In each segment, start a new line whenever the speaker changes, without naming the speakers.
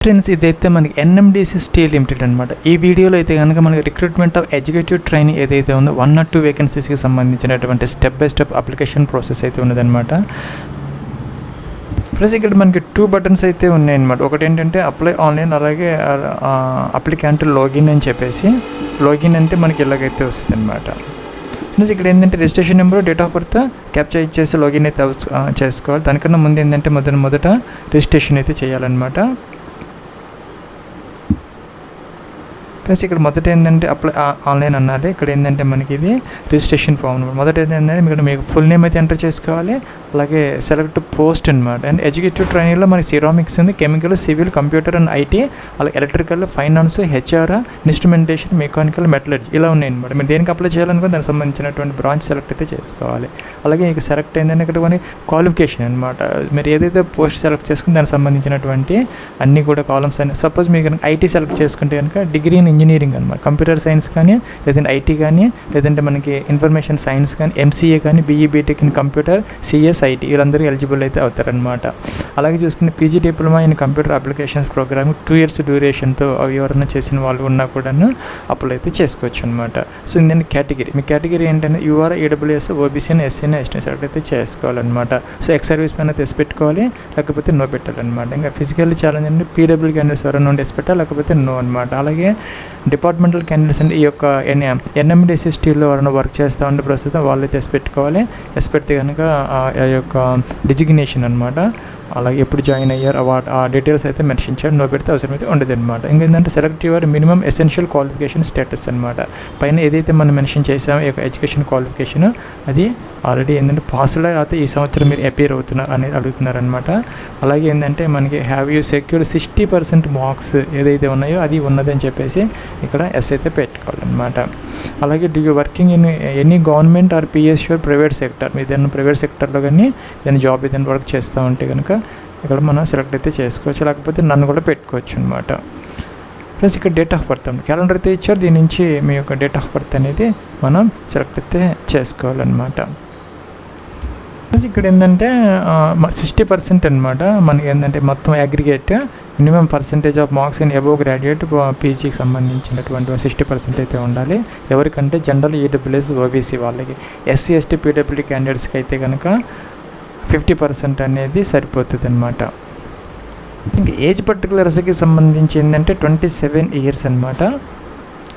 Friends, ఇదైతే మనకి NMDC steel limited అనమాట. ఈ వీడియోలో అయితే కనుక మనకి రిక్రూట్మెంట్ ఆఫ్ ఎగ్జిక్యూటివ్ ట్రైనింగ్ ఏదైతే ఉందో 1 or 2 వేకెన్సీస్కి సంబంధించినటువంటి step by step application process అయితే ఉన్నదన్నమాట. ప్లస్ ఇక్కడ మనకి 2 బటన్స్ అయితే ఉన్నాయన్నమాట. ఒకటి ఏంటంటే అప్లై ఆన్లైన్, అలాగే అప్లికెంట్ లాగిన్ అని చెప్పేసి. లాగిన్ అంటే మనకి ఇలాగైతే వస్తుంది అనమాట. ప్లస్ ఇక్కడ ఏంటంటే registration number, date of birth capture ఇచ్చేసి లాగిన్ అయితే చేసుకోవాలి. దానికన్నా ముందు ఏంటంటే మొదట రిజిస్ట్రేషన్ అయితే చేయాలన్నమాట. ప్లస్ ఇక్కడ మొదట ఏంటంటే అప్లై ఆన్లైన్ అన్నారు. ఇక్కడ ఏంటంటే మనకి ఇది రిజిస్ట్రేషన్ ఫామ్ అనమాట. మొదట ఏంటంటే ఇక్కడ మీకు ఫుల్ నేమ్ అయితే ఎంటర్ చేసుకోవాలి, అలాగే సెలెక్ట్ పోస్ట్ అనమాట. అండ్ ఎగ్జిక్యూటివ్ ట్రైనింగ్లో మనకి సిరామిక్స్ ఉంది, chemical, civil, computer and IT, అలాగే electrical, finance, HR, instrumentation, mechanical, metallurgy ఇలా ఉన్నాయి అనమాట. మీరు దేనికి అప్లై చేయాలనుకో దానికి సంబంధించినటువంటి బ్రాంచ్ సెలెక్ట్ అయితే చేసుకోవాలి. అలాగే ఇక సెలెక్ట్ అయిందంటే ఇక్కడ మనకి క్వాలిఫికేషన్ అనమాట. మీరు ఏదైతే పోస్ట్ సెలెక్ట్ చేసుకుని దానికి సంబంధించినటువంటి అన్నీ కూడా కాలమ్స్ అని. సపోజ్ మీరు కనుక ఐటీ సెలెక్ట్ చేసుకుంటే కనుక డిగ్రీ ఇన్ ఇంజనీరింగ్ అనమాట, కంప్యూటర్ సైన్స్ కానీ, లేదంటే ఐటీ కానీ, లేదంటే మనకి ఇన్ఫర్మేషన్ సైన్స్ కానీ, ఎంసీఏ కానీ, BE BTech in computer, CS, IT వీళ్ళందరూ ఎలిజిబుల్ అయితే అవుతారనమాట. అలాగే చూసుకుని PG diploma in computer applications programme 2 years డ్యూరేషన్తో అవి ఎవరైనా చేసిన వాళ్ళు ఉన్నా కూడాను అప్లై అయితే చేసుకోవచ్చు అనమాట. సో ఇందంటే కేటగిరీ, మీ కేటగిరీ ఏంటంటే యూఆర్, ఈడబ్ల్యూఎస్, ఓబీసీ అని, ఎస్సీ అని, ఎస్టీ సెలెక్ట్ అయితే చేసుకోవాలన్నమాట. సో ఎక్స్ సర్వీస్ పైన తెసి పెట్టుకోవాలి, లేకపోతే నో పెట్టాలన్నమాట. ఇంకా ఫిజికల్లీ ఛాలెంజ్ అంటే పీడబ్ల్యూ క్యాండిడేట్స్ ఎవరైనా ఉండి వేసి పెట్టాలి, లేకపోతే నో అనమాట. అలాగే డిపార్ట్మెంటల్ క్యాండిడేట్స్ అంటే ఈ యొక్క ఎన్ఎండిసి స్టీల్లో ఎవరైనా వర్క్ చేస్తూ ఉంటే ప్రస్తుతం వాళ్ళు తెసి పెట్టుకోవాలి. ఎస్ పెడితే కనుక ఆ యొక్క డిజిగ్నేషన్ అనమాట, అలాగే ఎప్పుడు జాయిన్ అయ్యారు ఆ డీటెయిల్స్ అయితే మెన్షన్ చేయాలి. నో పెడితే అవసరం అయితే ఉండదు అనమాట. ఇంకేంటంటే select your minimum essential qualification status అనమాట. పైన ఏదైతే మనం మెన్షన్ చేసామో ఈ యొక్క ఎడ్యుకేషన్ క్వాలిఫికేషన్ అది ఆల్రెడీ ఏంటంటే పాస్లో అయితే ఈ సంవత్సరం మీరు అపీర్ అవుతున్నారు అనేది అడుగుతున్నారనమాట. అలాగే ఏంటంటే మనకి హ్యావ్ యూ సెక్యూర్డ్ 60% మార్క్స్ ఏదైతే ఉన్నాయో అది ఉన్నదని చెప్పేసి ఇక్కడ ఎస్ అయితే పెట్టుకోవాలన్నమాట. అలాగే do you working in any government are PSU private sector, మీరు ఏదైనా ప్రైవేట్ సెక్టర్లో కానీ ఏదైనా జాబ్ ఏదైనా వర్క్ చేస్తూ ఉంటే కనుక ఇక్కడ మనం సెలెక్ట్ అయితే చేసుకోవచ్చు, లేకపోతే నన్ను కూడా పెట్టుకోవచ్చు అనమాట. ప్లస్ ఇక్కడ డేట్ ఆఫ్ బర్త్ క్యాలెండర్ అయితే ఇచ్చారు, దీని నుంచి మీ యొక్క డేట్ ఆఫ్ బర్త్ అనేది మనం సెలెక్ట్ అయితే చేసుకోవాలన్నమాట. ప్లస్ ఇక్కడ ఏంటంటే 60% అనమాట. మనకి ఏంటంటే మొత్తం aggregate minimum percentage of marks in above graduate పీజీకి సంబంధించినటువంటి 60% అయితే ఉండాలి. ఎవరికంటే జనరల్, ఈడబ్ల్యూఎస్, ఓబీసీ వాళ్ళకి. ఎస్సీ, ఎస్టీ, పీడబ్ల్యూడీ క్యాండిడేట్స్కి అయితే కనుక 50% అనేది సరిపోతుంది అనమాట. ఇంకా ఏజ్ పర్టికులర్స్కి సంబంధించి ఏంటంటే 27 years అనమాట.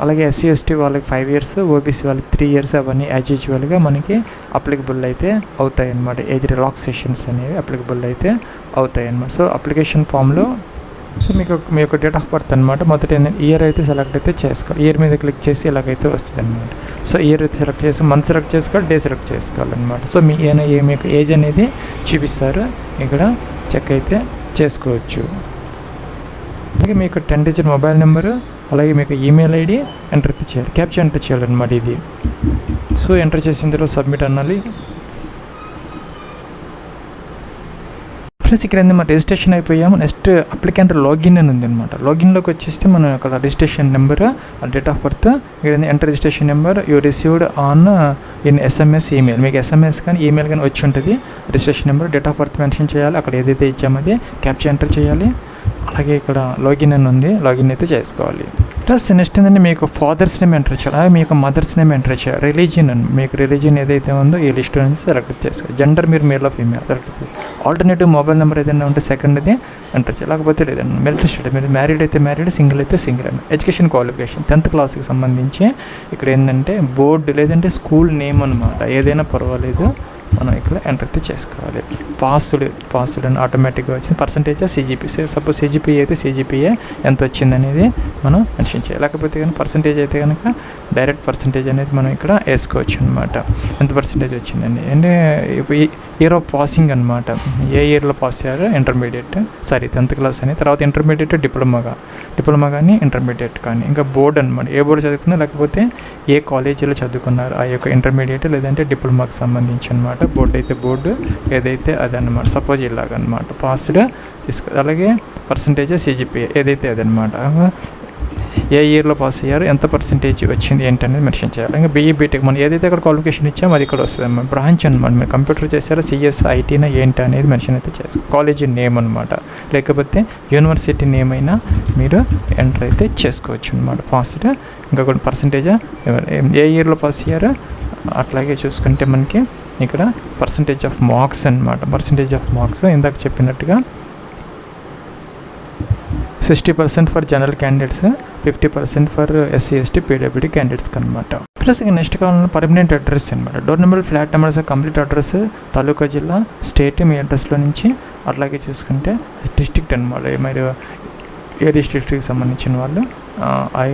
అలాగే ఎస్సీ, ఎస్టీ వాళ్ళకి 5 years, ఓబీసీ వాళ్ళకి 3 years, అవన్నీ యాజ్ యూజువల్గా మనకి అప్లికబుల్ అయితే అవుతాయి అన్నమాట. ఏజ్ రిలాక్సేషన్స్ అనేవి అప్లికబుల్ అయితే అవుతాయి అన్నమాట. సో అప్లికేషన్ ఫామ్లో సో మీ యొక్క డేట్ ఆఫ్ బర్త్ అనమాట. మొదట ఏంటంటే ఇయర్ అయితే సెలెక్ట్ అయితే చేసుకోవాలి. ఇయర్ మీద క్లిక్ చేసి ఇలాగైతే వస్తుంది అనమాట. సో ఇయర్ అయితే సెలెక్ట్ చేసి మంత్ సెలెక్ట్ చేసుకోవాలి, డే సెలెక్ట్ చేసుకోవాలన్నమాట. సో మీ యొక్క ఏజ్ అనేది చూపిస్తారు, ఇక్కడ చెక్ అయితే చేసుకోవచ్చు. అలాగే మీకు 10-digit మొబైల్ నెంబరు, అలాగే మీకు ఈమెయిల్ ఐడి ఎంటర్ అయితే చేయాలి, క్యాప్చర్ ఎంటర్ చేయాలన్నమాట ఇది. సో ఎంటర్ చేసిన తర్వాత సబ్మిట్ అనాలి. ప్లస్ ఇక్కడ ఏంటంటే మన రిజిస్ట్రేషన్ అయిపోయాము. నెక్స్ట్ అప్లికెంట్ లాగిన్ అని ఉంది అనమాట. లాగిన్లోకి వచ్చేస్తే మనం అక్కడ registration number, date of birth, ఇక్కడ enter registration number you received on in SMS, email. మీకు ఎస్ఎంఎస్ కానీ ఈమెయిల్ కానీ వచ్చి ఉంటుంది. Registration number, date of birth mention చేయాలి, అక్కడ ఏదైతే ఇచ్చామో అది క్యాప్చర్ ఎంటర్ చేయాలి. అలాగే ఇక్కడ లాగిన్ అని ఉంది, లాగిన్ అయితే చేసుకోవాలి. ప్లస్ నెక్స్ట్ ఏంటంటే మీకు ఫాదర్స్ నేమ్ ఎంటర్ చేయాలి, అలాగే మీకు మదర్స్ నేమ్ ఎంటర్ చేయాలి. రిలీజియన్ అని మీకు రిలీజియన్ ఏదైతే ఉందో ఈ లిస్ట్ నుంచి సెలెక్ట్ చేసుకోవాలి. జెండర్ మీరు మేల్ ఆఫ్ ఫీమేల్ సెలెక్ట్ చేయాలి. ఆల్టర్నేటివ్ మొబైల్ నెంబర్ ఏదైనా ఉంటే సెకండ్ది ఎంటర్ చేయాలి, లేకపోతే లేదండి. మిలిటరీ స్టేట్, మీరు మ్యారీడ్ అయితే మ్యారీడ్, సింగిల్ అయితే సింగిల్ అండి. ఎడ్యుకేషన్ క్వాలిఫికేషన్ 10th క్లాస్కి సంబంధించి ఇక్కడ ఏంటంటే బోర్డు లేదంటే స్కూల్ నేమ్ అనమాట, ఏదైనా పర్వాలేదు మనం ఇక్కడ ఎంటర్ అయితే చేసుకోవాలి. పాస్డ్ అని ఆటోమేటిక్గా వచ్చింది. పర్సంటేజ్ సిజిపి, సపోజ్ సిజిపి అయితే సిజిపిఏ ఎంత వచ్చింది అనేది మనం మెన్షన్ చేయాలి. లేకపోతే కానీ పర్సంటేజ్ అయితే కనుక డైరెక్ట్ పర్సంటేజ్ అనేది మనం ఇక్కడ వేసుకోవచ్చు అనమాట. ఎంత పర్సంటేజ్ వచ్చిందండి అంటే ఇయర్ ఆఫ్ పాసింగ్ అనమాట, ఏ ఇయర్లో పాస్ అయ్యారో ఇంటర్మీడియట్, 10th క్లాస్ అని, తర్వాత ఇంటర్మీడియట్, డిప్లొమా కానీ, ఇంటర్మీడియట్ కానీ, ఇంకా బోర్డు అనమాట, ఏ బోర్డు చదువుకున్నా లేకపోతే ఏ కాలేజీలో చదువుకున్నారు ఆ యొక్క ఇంటర్మీడియట్ లేదంటే డిప్లొమాకి సంబంధించి అనమాట. బోర్డు అయితే బోర్డు, ఏదైతే అదనమాట. సపోజ్ ఇలాగనమాట పాస్డ్ తీసుకో. అలాగే పర్సంటేజ్ సిజిపిఏ ఏదైతే అదనమాట. ఏ ఇయర్లో పాస్ అయ్యారు, ఎంత పర్సెంటేజ్ వచ్చింది ఏంటనేది మెన్షన్ చేయాలి. ఇంకా బీఈ బీటెక్ మనం ఏదైతే అక్కడ క్వాలిఫికేషన్ ఇచ్చామో అది ఇక్కడ వస్తుంది అన్నమాట. బ్రాంచ్ అనమాట, మీరు కంప్యూటర్ చేశారా, సిఎస్, ఐటీనా ఏంటి అనేది మెన్షన్ అయితే చేసుకో. కాలేజీ నేమ్ అనమాట, లేకపోతే యూనివర్సిటీ నేమ్ అయినా మీరు ఎంటర్ అయితే చేసుకోవచ్చు అనమాట. ఫాస్ట్ ఇంకా కూడా పర్సంటేజ్ ఏ ఇయర్లో పాస్ అయ్యారో అట్లాగే చూసుకుంటే మనకి ఇక్కడ పర్సంటేజ్ ఆఫ్ మార్క్స్ అనమాట. పర్సంటేజ్ ఆఫ్ మార్క్స్ ఇందాక చెప్పినట్టుగా 60% for general candidates, 50% for SC ST పీడబ్ల్యూడీ క్యాండిడేట్స్కి అనమాట. ప్లస్ ఇక నెక్స్ట్ కావాలన్నా పర్మనెంట్ అడ్రస్ అనమాట. Door number, flat numbers, complete address, taluka, జిల్లా, స్టేట్ మీ అడ్రస్లో నుంచి, అట్లాగే చూసుకుంటే డిస్ట్రిక్ట్ అనమాట, మీరు ఏ డిస్ట్రిక్ట్కి సంబంధించిన వాళ్ళు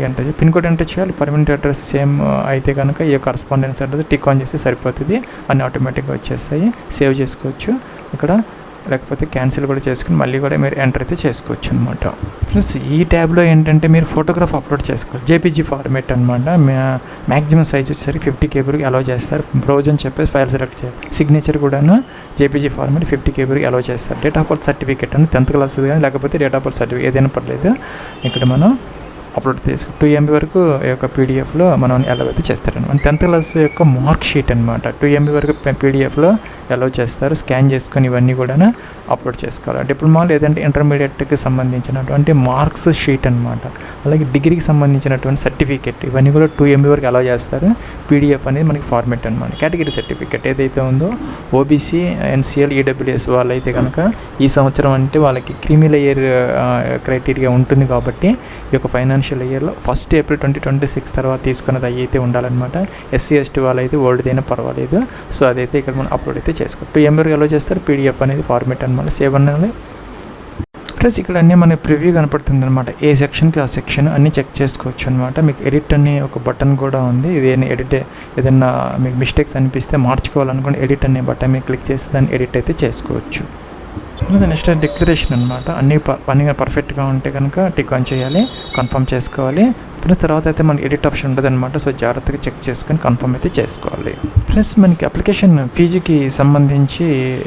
అంటే పిన్ కోడ్ ఎంటర్ చేయాలి. పర్మనెంట్ అడ్రస్ సేమ్ అయితే కనుక ఏ కరస్పాండెన్స్ అడ్రస్ టిక్ ఆన్ చేస్తే సరిపోతుంది, అన్నీ ఆటోమేటిక్గా వచ్చేస్తాయి. సేవ్ చేసుకోవచ్చు ఇక్కడ, లేకపోతే క్యాన్సిల్ కూడా చేసుకుని మళ్ళీ కూడా మీరు ఎంటర్ అయితే చేసుకోవచ్చు అనమాట. ప్లస్ ఈ ట్యాబ్లో ఏంటంటే మీరు ఫోటోగ్రాఫ్ అప్లోడ్ చేసుకోవాలి. జేపీజీ ఫార్మేట్ అనమాట. మ్యాక్సిమం సైజ్ వచ్చేసరికి 50 KB అలౌ చేస్తారు. బ్రౌజ్ అని చెప్పేసి ఫైల్ సెలెక్ట్ చేయాలి. సిగ్నేచర్ కూడాను జేపీజీ ఫార్మేట్ 50 KB అలౌ చేస్తారు. డేట్ ఆఫ్ బర్త్ సర్టిఫికేట్ అని 10th క్లాస్ కానీ లేకపోతే డేట్ ఆఫ్ బర్త్ సర్టిఫికేట్ ఏదైనా పర్లేదు, ఇక్కడ మనం అప్లోడ్ చేసుకో. 2 MB వరకు ఈ యొక్క పీడిఎఫ్లో మనం అలౌ అయితే చేస్తారనమాట. 10th క్లాస్ యొక్క మార్క్ షీట్ అనమాట. 2 MB వరకు పీడిఎఫ్లో అలౌ చేస్తారు. స్కాన్ చేసుకొని ఇవన్నీ కూడా అప్లోడ్ చేసుకోవాలి. డిప్లొమా లేదంటే ఇంటర్మీడియట్కి సంబంధించినటువంటి మార్క్స్ షీట్ అనమాట. అలాగే డిగ్రీకి సంబంధించినటువంటి సర్టిఫికేట్ ఇవన్నీ కూడా 2 MB వరకు అలౌ చేస్తారు. పీడిఎఫ్ అనేది మనకి ఫార్మేట్ అనమాట. కేటగిరీ సర్టిఫికేట్ ఏదైతే ఉందో ఓబీసీ, ఎన్సీఎల్, ఈడబ్ల్యూఎస్ వాళ్ళైతే కనుక ఈ సంవత్సరం అంటే వాళ్ళకి క్రీమీ లేయర్ క్రైటీరియా ఉంటుంది కాబట్టి ఈ యొక్క ఫైనాన్షియల్ ఇయర్లో 1st April 2026 తర్వాత తీసుకున్నది అయితే ఉండాలన్నమాట. ఎస్సీ ఎస్టీ వాళ్ళైతే ఓల్డ్దైనా పర్వాలేదు. సో అదైతే ఇక్కడ మనం అప్లోడ్ అయితే చేసుకోవాలి. 2 MB వరకు అలౌ చేస్తారు. పీడిఎఫ్ అనేది ఫార్మేట్ అనమాట. సేవ్ అన్నది ప్లస్ ఇక్కడ అన్నీ మనకి ప్రివ్యూ కనపడుతుంది అనమాట. ఏ సెక్షన్కి ఆ సెక్షన్ అన్నీ చెక్ చేసుకోవచ్చు అనమాట. మీకు ఎడిట్ అనే ఒక బటన్ కూడా ఉంది. ఇదేనా ఎడిట్, ఏదైనా మీకు మిస్టేక్స్ అనిపిస్తే మార్చుకోవాలనుకోండి ఎడిట్ అనే బటన్ మీరు క్లిక్ చేసి దాన్ని ఎడిట్ అయితే చేసుకోవచ్చు. నెక్స్ట్ డిక్లరేషన్ అనమాట. అన్నీ పనిగా పర్ఫెక్ట్గా ఉంటే కనుక టిక్ ఆన్ చేయాలి, కన్ఫర్మ్ చేసుకోవాలి. ప్లస్ తర్వాత అయితే మనకి ఎడిట్ ఆప్షన్ ఉంటుంది అనమాట. సో జాగ్రత్తగా చెక్ చేసుకొని కన్ఫర్మ్ అయితే చేసుకోవాలి. ప్లస్ మనకి అప్లికేషన్ ఫీజుకి సంబంధించి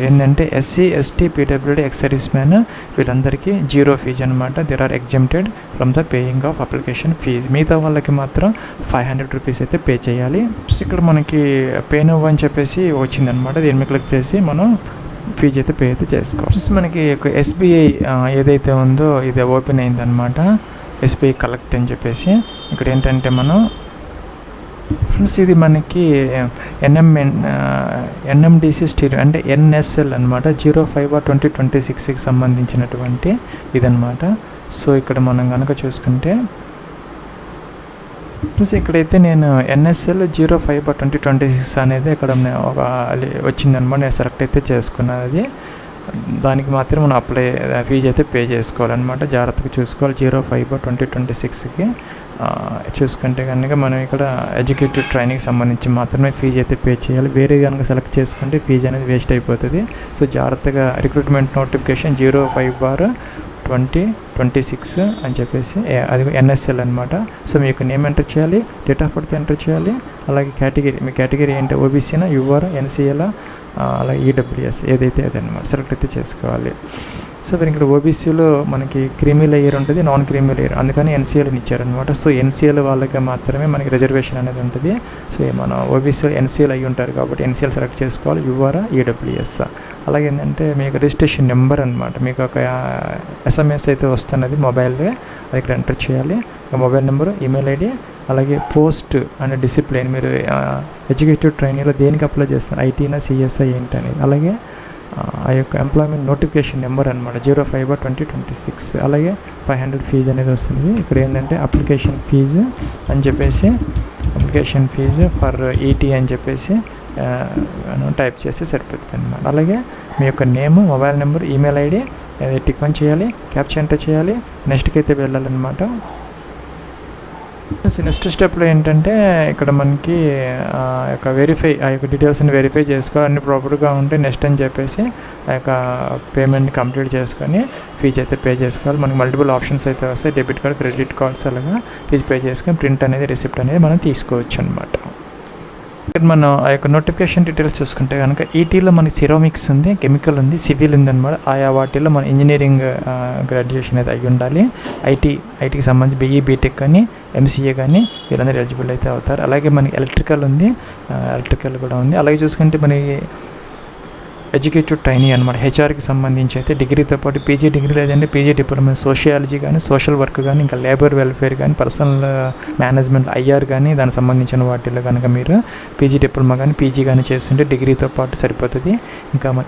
ఏంటంటే SC ST PWD ex serviceman వీళ్ళందరికీ 0 ఫీజు అనమాట. There are exempted from the paying of application fees. మిగతా వాళ్ళకి మాత్రం 500 రూపీస్ అయితే పే చేయాలి. ప్లస్ ఇక్కడ మనకి పే నౌ అని చెప్పేసి వచ్చిందనమాట. దీని మీద క్లిక్ చేసి మనం ఫీజు అయితే పే అయితే చేసుకోవాలి. ప్లస్ మనకి ఎస్బీఐ ఏదైతే ఉందో ఇది ఓపెన్ అయిందనమాట. ఎస్బీఐ కలెక్ట్ అని చెప్పేసి ఇక్కడ ఏంటంటే మనం ఫ్రెండ్స్ ఇది మనకి ఎన్ఎండిసి స్టీరియో అంటే ఎన్ఎస్ఎల్ అనమాట. 05/2026కి సంబంధించినటువంటి ఇదనమాట. సో ఇక్కడ మనం కనుక చూసుకుంటే ప్లస్ ఇక్కడైతే నేను ఎన్ఎస్ఎల్ 05/2026 అనేది ఇక్కడ ఒక వచ్చిందనమాట. నేను సెలెక్ట్ అయితే చేసుకున్నాను. అది దానికి మాత్రం మనం ఫీజు అయితే పే చేసుకోవాలన్నమాట. జాగ్రత్తగా చూసుకోవాలి. 05/2026కి చూసుకుంటే కనుక మనం ఇక్కడ ఎడ్యుకేటివ్ ట్రైనింగ్కి సంబంధించి మాత్రమే ఫీజు అయితే పే చేయాలి. వేరే కనుక సెలెక్ట్ చేసుకుంటే ఫీజు అనేది వేస్ట్ అయిపోతుంది. సో జాగ్రత్తగా రిక్రూట్మెంట్ నోటిఫికేషన్ 05/2026 అని చెప్పేసి అది ఎన్ఎస్ఎల్ అనమాట. సో మీకు నేమ్ ఎంటర్ చేయాలి, డేట్ ఆఫ్ బర్త్ ఎంటర్ చేయాలి. అలాగే కేటగిరీ, మీ కేటగిరీ ఏంటి, ఓబీసీనా, యూఆర్, ఎన్సీఎల్, అలాగే ఈడబ్ల్యూఎస్ ఏదైతే అదనమాట సెలెక్ట్ అయితే చేసుకోవాలి. సో మరి ఇక్కడ ఓబీసీలో మనకి క్రీమీ లేయర్ ఉంటుంది, నాన్ క్రీమీ లేయర్, అందుకని ఎన్సీఎల్ని ఇచ్చారనమాట. సో ఎన్సీఎల్ వాళ్ళకి మాత్రమే మనకి రిజర్వేషన్ అనేది ఉంటుంది. సో మన ఓబీసీలో ఎన్సీఎల్ అయ్యి ఉంటారు కాబట్టి ఎన్సీఎల్ సెలెక్ట్ చేసుకోవాలి, యూఆర్, ఈడబ్ల్యూఎస్. అలాగే ఏంటంటే మీకు రిజిస్ట్రేషన్ నెంబర్ అనమాట. మీకు ఒక ఎస్ఎంఎస్ అయితే వస్తున్నది మొబైల్లో, అది ఇక్కడ ఎంటర్ చేయాలి. మొబైల్ నెంబరు, ఈమెయిల్ ఐడి, అలాగే పోస్ట్ అనే డిసిప్లిన్, మీరు ఎడ్యుకేటివ్ ట్రైనింగ్లో దేనికి అప్లై చేస్తారు, ఐటీనా, సిఎస్ఐ ఏంటి అనేది. అలాగే ఆ యొక్క ఎంప్లాయ్మెంట్ నోటిఫికేషన్ నెంబర్ అనమాట 05/2026. అలాగే 500 ఫీజు అనేది వస్తుంది. ఇక్కడ ఏంటంటే అప్లికేషన్ ఫీజు అని చెప్పేసి అప్లికేషన్ ఫీజు ఫర్ ఈటీ అని చెప్పేసి టైప్ చేసి సరిపోతుంది అనమాట. అలాగే మీ యొక్క name, mobile number, email ID tick on చేయాలి, క్యాప్చర్ ఎంటర్ చేయాలి, నెక్స్ట్కి అయితే వెళ్ళాలన్నమాట. నెక్స్ట్ స్టెప్లో ఏంటంటే ఇక్కడ మనకి యొక్క వెరిఫై, ఆ యొక్క డీటెయిల్స్ అన్ని వెరిఫై చేసుకోవాలి. అన్ని ప్రాపర్గా ఉంటే నెక్స్ట్ అని చెప్పేసి ఆ యొక్క పేమెంట్ కంప్లీట్ చేసుకొని ఫీజు అయితే పే చేసుకోవాలి. మనకి మల్టిపుల్ ఆప్షన్స్ అయితే వస్తాయి, డెబిట్ కార్డ్, క్రెడిట్ కార్డ్స్, అలాగా ఫీజు పే చేసుకొని ప్రింట్ అనేది, రిసిప్ట్ అనేది మనం తీసుకోవచ్చు అనమాట. ఇక్కడ మనం ఆ యొక్క నోటిఫికేషన్ డీటెయిల్స్ చూసుకుంటే కనుక ఈటీలో మనకి సిరామిక్స్ ఉంది, కెమికల్ ఉంది, సివిల్ ఉంది అనమాట. ఆయా వాటిల్లో మన ఇంజనీరింగ్ గ్రాడ్యుయేషన్ అయితే అయి ఉండాలి. ఐటీకి సంబంధించి బీఈ బీటెక్ కానీ ఎంసీఏ కానీ వీళ్ళందరూ ఎలిజిబుల్ అయితే అవుతారు. అలాగే మనకి ఎలక్ట్రికల్ ఉంది, ఎలక్ట్రికల్ కూడా ఉంది. అలాగే చూసుకుంటే మనకి ఎడ్యుకేటివ్ ట్రైనింగ్ అనమాట. హెచ్ఆర్కి సంబంధించి అయితే డిగ్రీతో పాటు పీజీ డిగ్రీ లేదంటే పీజీ డిప్లొమా సోషియాలజీ కానీ, సోషల్ వర్క్ కానీ, ఇంకా లేబర్ వెల్ఫేర్ కానీ, పర్సనల్ మేనేజ్మెంట్ ఐఆర్ కానీ దానికి సంబంధించిన వాటిల్లో కనుక మీరు పీజీ డిప్లొమా కానీ పీజీ కానీ చేస్తుంటే డిగ్రీతో పాటు సరిపోతుంది. ఇంకా మన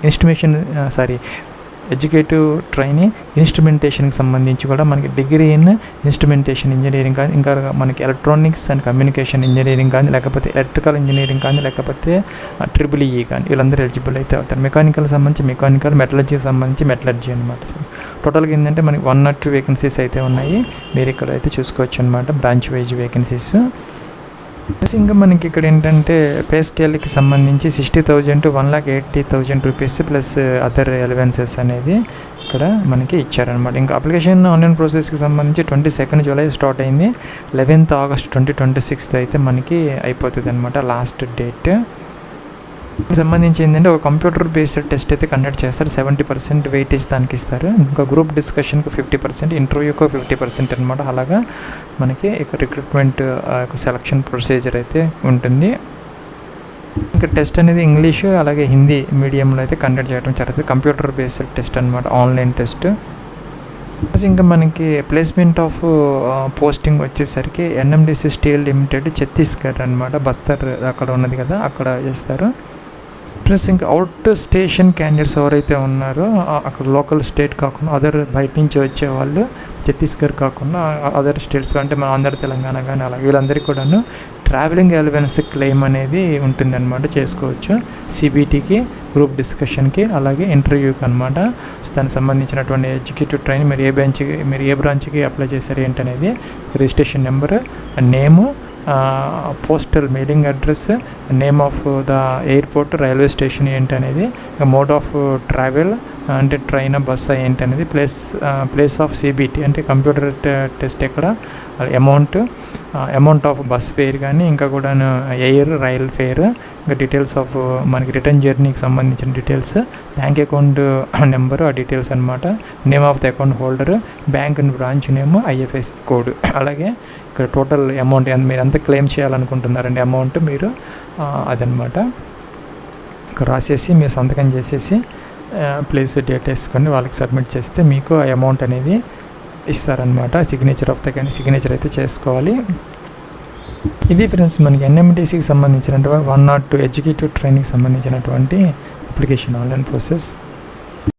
ఎడ్యుకేటివ్ ట్రైనింగ్ ఇన్స్ట్రుమెంటేషన్కి సంబంధించి కూడా మనకి డిగ్రీ ఇన్ ఇన్స్ట్రుమెంటేషన్ ఇంజనీరింగ్ కానీ, ఇంకా మనకి ఎలక్ట్రానిక్స్ అండ్ కమ్యూనికేషన్ ఇంజనీరింగ్ కానీ, లేకపోతే ఎలక్ట్రికల్ ఇంజనీరింగ్ కానీ, లేకపోతే EEE కానీ వీళ్ళందరూ ఎలిజిబుల్ అయితే అవుతారు. మెకానికల్ సంబంధించి మెకానికల్, మెటలర్జీకి సంబంధించి మెటలర్జీ అనమాట. టోటల్గా ఏంటంటే మనకి 1 or 2 వేకెన్సీస్ అయితే ఉన్నాయి. మీరు ఇక్కడ అయితే చూసుకోవచ్చు అనమాట, బ్రాంచ్ వైజ్ వేకెన్సీస్. ఇంకా మనకి ఇక్కడ ఏంటంటే పే స్కేల్కి సంబంధించి 60,000 to 1,80,000 rupees plus other allowances అనేది ఇక్కడ మనకి ఇచ్చారనమాట. ఇంకా అప్లికేషన్ ఆన్లైన్ ప్రాసెస్కి సంబంధించి 22 జూలై స్టార్ట్ అయింది. 11th August 2026 అయితే మనకి అయిపోతుంది అనమాట లాస్ట్ డేట్. సంబంధించి ఏంటంటే ఒక కంప్యూటర్ బేస్డ్ టెస్ట్ అయితే కండక్ట్ చేస్తారు. 70% వెయిటేజ్ దానికి ఇస్తారు. ఇంకా గ్రూప్ డిస్కషన్కి 50%, ఇంటర్వ్యూకి 50% అనమాట. అలాగా మనకి ఇక రిక్రూట్మెంట్ సెలక్షన్ ప్రొసీజర్ అయితే ఉంటుంది. ఇంకా టెస్ట్ అనేది ఇంగ్లీష్ అలాగే హిందీ మీడియంలో అయితే కండక్ట్ చేయడం జరుగుతుంది. కంప్యూటర్ బేస్డ్ టెస్ట్ అనమాట, ఆన్లైన్ టెస్ట్. ఇంకా మనకి ప్లేస్మెంట్ ఆఫ్ పోస్టింగ్ వచ్చేసరికి NMDC స్టీల్ లిమిటెడ్ ఛత్తీస్గఢ్ అనమాట, బస్తర్ అక్కడ ఉన్నది కదా, అక్కడ చేస్తారు. ప్లస్ ఇంకా అవుట్ స్టేషన్ క్యాండిడేట్స్ ఎవరైతే ఉన్నారో అక్కడ లోకల్ స్టేట్ కాకుండా అదర్ బయట నుంచి వచ్చేవాళ్ళు, ఛత్తీస్గఢ్ కాకుండా అదర్ స్టేట్స్ అంటే మన ఆంధ్ర తెలంగాణ కానీ అలా వీళ్ళందరికీ కూడాను ట్రావెలింగ్ అలవెన్స్ క్లెయిమ్ అనేది ఉంటుందన్నమాట, చేసుకోవచ్చు. CBTకి, గ్రూప్ డిస్కషన్కి, అలాగే ఇంటర్వ్యూకి అనమాట. సో దానికి సంబంధించినటువంటి ఎగ్జిక్యూటివ్ ట్రైనింగ్ మీరు ఏ బ్రాంచ్కి అప్లై చేశారు ఏంటనేది, registration number, name, postal mailing address, name of the airport, railway station ఏంటనేది, మోడ్ ఆఫ్ ట్రావెల్ అంటే ట్రైన్ బస్సు ఏంటనేది, ప్లేస్ ఆఫ్ CBT అంటే కంప్యూటర్ టెస్ట్ ఎక్కడ, అమౌంట్ ఆఫ్ బస్ ఫేర్ కానీ, ఇంకా కూడా రైల్ ఫేర్, ఇంకా డీటెయిల్స్ ఆఫ్ మనకి రిటర్న్ జర్నీకి సంబంధించిన డీటెయిల్స్, బ్యాంక్ అకౌంట్ నెంబరు ఆ డీటెయిల్స్ అనమాట, name of the account holder, bank and branch name, IFSC code. అలాగే ఇక్కడ టోటల్ అమౌంట్ మీరు ఎంత క్లెయిమ్ చేయాలనుకుంటున్నారండి అమౌంట్ మీరు అదనమాట ఇక్కడ రాసేసి మీరు సంతకం చేసేసి ప్లేస్ డేట్ వేసుకొని వాళ్ళకి సబ్మిట్ చేస్తే మీకు ఆ అమౌంట్ అనేది ఇస్తారనమాట. సిగ్నేచర్ అయితే చేసుకోవాలి. ఇది ఫ్రెండ్స్ మనకి NMDCకి సంబంధించినటువంటి 1 or 2 ఎగ్జిక్యూటివ్ ట్రైనింగ్కి సంబంధించినటువంటి అప్లికేషన్ ఆన్లైన్ ప్రాసెస్.